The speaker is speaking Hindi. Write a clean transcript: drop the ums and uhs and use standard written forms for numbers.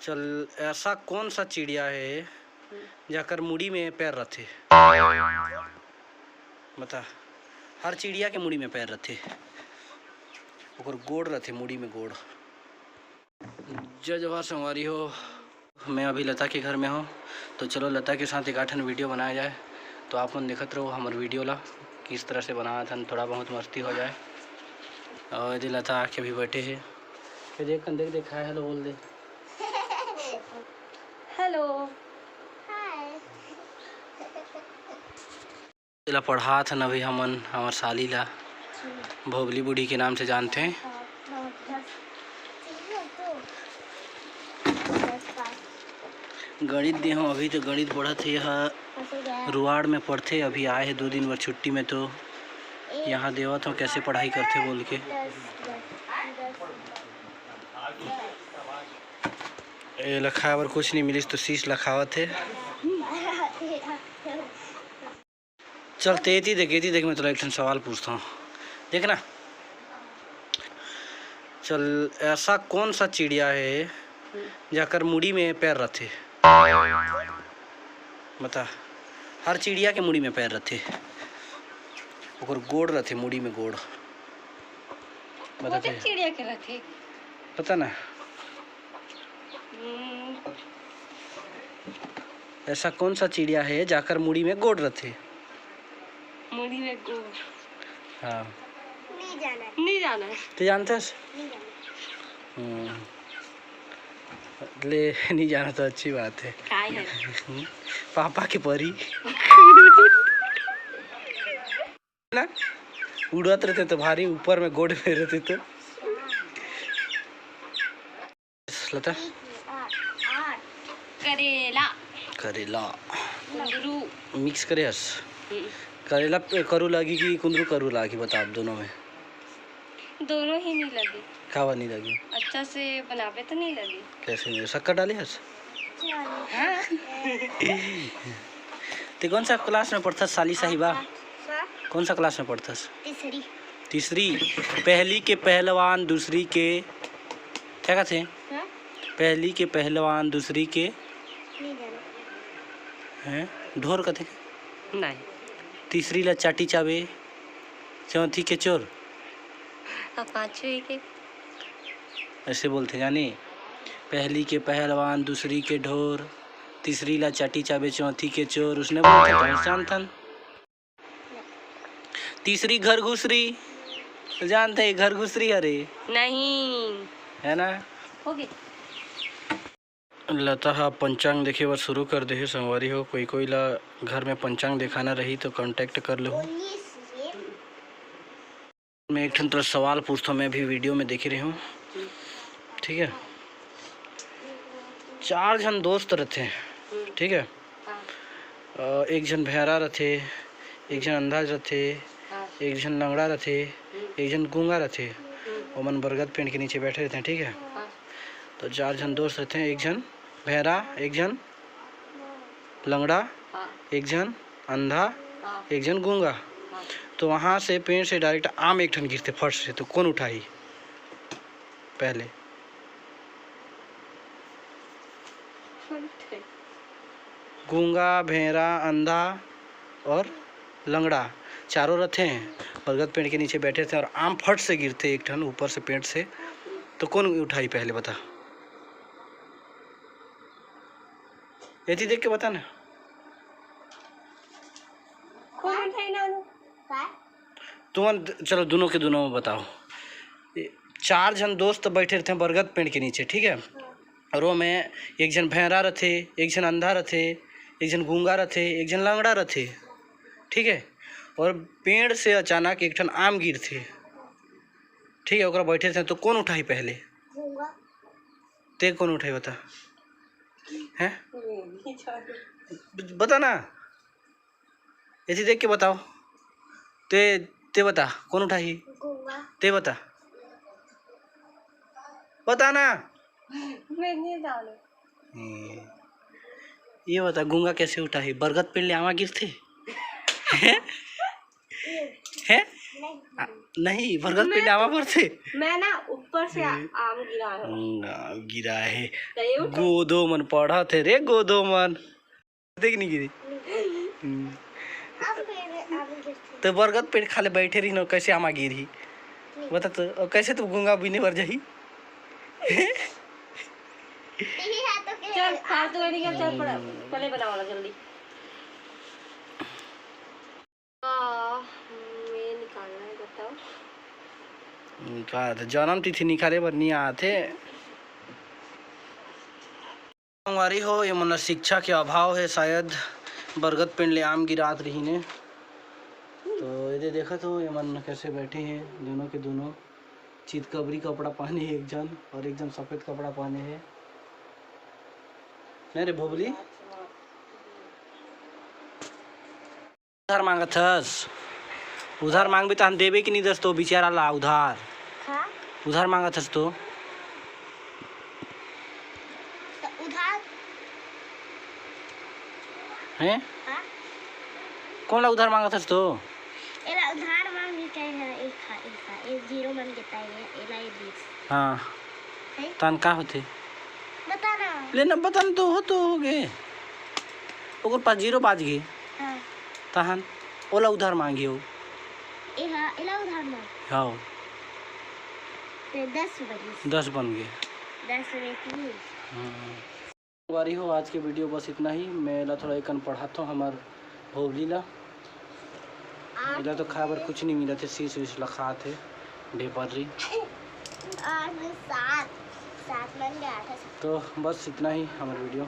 चल, ऐसा कौन सा चिड़िया है जाकर मुड़ी में पैर रखे? बता। हर चिड़िया के मुड़ी में पैर रखे, और गोड़ रखे मुड़ी में गोड़। जय जवाहर संवारी हो। मैं अभी लता के घर में हूँ, तो चलो लता के साथ एक आठन वीडियो बनाया जाए। तो आप मन देखते रहो हमारे वीडियो ला किस तरह से बनाया था, थोड़ा बहुत मस्ती हो जाए। और यदि लता आके भी बैठे है, फिर देख देख हाय हेलो बोल दे। हेलो ला पढ़ा था अभी हमन हमार साली ला भोबली बूढ़ी के नाम से जानते हैं। गणित दे हूँ अभी तो गणित पढ़त है, यह रुआड़ में पढ़ते। अभी आए हैं 2 दिन भर छुट्टी में, तो यहाँ देवत हूँ कैसे पढ़ाई करते बोल के। ये लखा बर कुछ नहीं मिलिस तो शीश लखावत है। चल तेती देख मैं तुला एक सवाल पूछता हूँ, देखना। चल, ऐसा कौन सा चिड़िया है जाकर मुड़ी में पैर रखे? बता। हर चिड़िया के मुड़ी में पैर रखे, और गोड़ रखे मुड़ी में गोड़। बता चिड़िया के रखे, पता ना। ऐसा कौन सा चिड़िया है जाकर मुड़ी में गोड़ रखे? मुड़ी में गोड़? हाँ, नहीं जाना। तो जानते है? ले नहीं जाना तो अच्छी बात है। पापा के परी ना उड़त रहते तो भारी, ऊपर में गोड़ में रहते तो। लता करेला करेला कुंदरू मिक्स करे हस। करेला करू लगी कि कुंदरू करू लगी? बता, आप दोनों में। दोनों ही नहीं लगी। खावा नहीं लगी? अच्छा से बनावे तो नहीं लगी। कैसे नहीं? शक्कर डाले हस? हाँ? ते कौन सा क्लास में पढ़ता साली साहिबा? कौन सा क्लास में पढ़ता? तीसरी। पहली के पहलवान, दूसरी के क्या कहते हैं? पहली के पहलवान, दूसरी के हैं ढोर कहते नहीं। तीसरी ला चाटी चावे, चौथी के चोर। पांचवी के ऐसे बोलते जानी। पहली के पहलवान, दूसरी के ढोर, तीसरी ला चाटी चावे, चौथी के चोर। उसने बोला तीसरी घर घुसरी, जानते हैं घर घुसरी? अरे नहीं है ना। हो गई। लता हा पंचांग देखे बर शुरू कर दे संगवारी हो। कोई ला घर में पंचांग दिखाना रही तो कांटेक्ट कर लो। मैं एक तरह सवाल पूछता हूँ, मैं भी वीडियो में देख रही हूँ, ठीक है। 4 जन दोस्त रहते हैं, ठीक है। एक जन बहरा रहते, एक जन अंधा रहते, एक जन लंगड़ा रहते, एक जन गूंगा रहते। और मन बरगद पेड़ के नीचे बैठे रहते हैं, ठीक है। तो 4 जन दोस्त रहते हैं, एक जन बहरा, एक जन लंगड़ा, एक जन अंधा, एक जन गूंगा। तो वहाँ से पेड़ से डायरेक्ट आम एक ठन गिरते फर्स्ट से, तो कौन उठाई पहले? गूंगा, भेड़ा, अंधा और लंगड़ा, चारों रहते हैं, बरगद पेड़ के नीचे बैठे थे और आम फट से गिरते एक ठन ऊपर से पेड़ से। तो कौन उठाई पहले? बता, यदि देख के बता ना। कौन उठाई ना? तुम चलो दोनों के दोनों में बताओ। 4 जन दोस्त बैठे रहते हैं बरगद पेड़ के नीचे, ठीक है। और वो में एक जन भैंरा रहते, एक जन अंधा रहते, एक जन गूंगा रहते, एक जन लंगड़ा रहते, ठीक है। और पेड़ से अचानक एक ठन आम गिरते, ठीक है। ओकरा बैठे थे तो कौन उठाई पहले? ते कौन उठाई बता? हैं बता ना, ऐसे देख के बताओ। ते बता कौन उठाई? ते बता ना। मैं नहीं डालू। ये बता गूंगा कैसे उठाई? बरगद पेड़ ले आवा गिरते हैं? नहीं बरगद पिंड आवा पर से मैं ना ऊपर से आम गिरा है गिरा है गए उठ। गोदो मन पढ़ा थे रे गोदो मन देख नहीं गिरी तो बरगद पेड़ खाले बैठे रही न कैसे आमा गिरी बता तो और कैसे तू गूंगा बीने पर जाही चल फालतू नहीं कर चल पहले बनाओ वाला जल्दी मैं निकालना है बताओ का जन्म तिथि निकाले पर नहीं आते हमारी हो ये मन शिक्षा के अभाव है शायद बरगद पिंड ले आम गिरात रही ने तो ये देखा तो ये मन कैसे बैठे हैं दोनों के दोनों चितकबरी कपड़ा पहने है एक जन और एक जन सफेद कपड़ा पहने है नहीं रे भोबली उधार मांगत थस उधार मांगबे तो हम देवे कि नहीं दस तो बेचारा ला उधार उधार मांगत थस तो उधार हैं कौन ला उधार मांगत थस तो एला उधार मांग के है एक जीरो मन के ताई है एला ये 20 हाँ तन का होते बता ना लेना बता तो हो गए ओकर पास जीरो बाज गए हां तहन ओला उधार मांगी हो एला उधार मांग हाँ ते 10 बनी 10 बन गए 10 में 3 वारी हो आज की वीडियो बस इतना ही मैं ला थोड़ा एक पढ़ाता हूँ हमार भोवली ला इला तो खाबर कुछ नहीं मिला थे शीश लखा थे ढेपरी 7 बन गया था तो बस इतना ही हमारा वीडियो